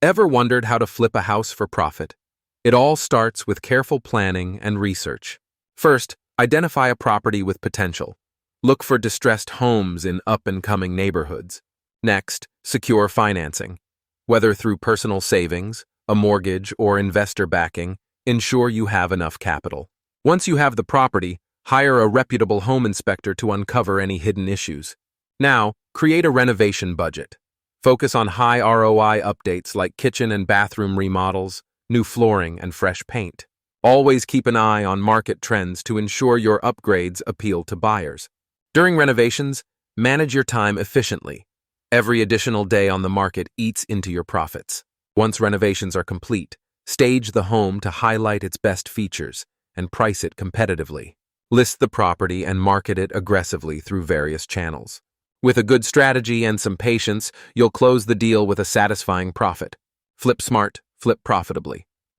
Ever wondered how to flip a house for profit? It all starts with careful planning and research. First, identify a property with potential. Look for distressed homes in up-and-coming neighborhoods. Next, secure financing. Whether through personal savings, a mortgage, or investor backing, ensure you have enough capital. Once you have the property, hire a reputable home inspector to uncover any hidden issues. Now, create a renovation budget. Focus on high ROI updates like kitchen and bathroom remodels, new flooring, and fresh paint. Always keep an eye on market trends to ensure your upgrades appeal to buyers. During renovations, manage your time efficiently. Every additional day on the market eats into your profits. Once renovations are complete, stage the home to highlight its best features and price it competitively. List the property and market it aggressively through various channels. With a good strategy and some patience, you'll close the deal with a satisfying profit. Flip smart, flip profitably.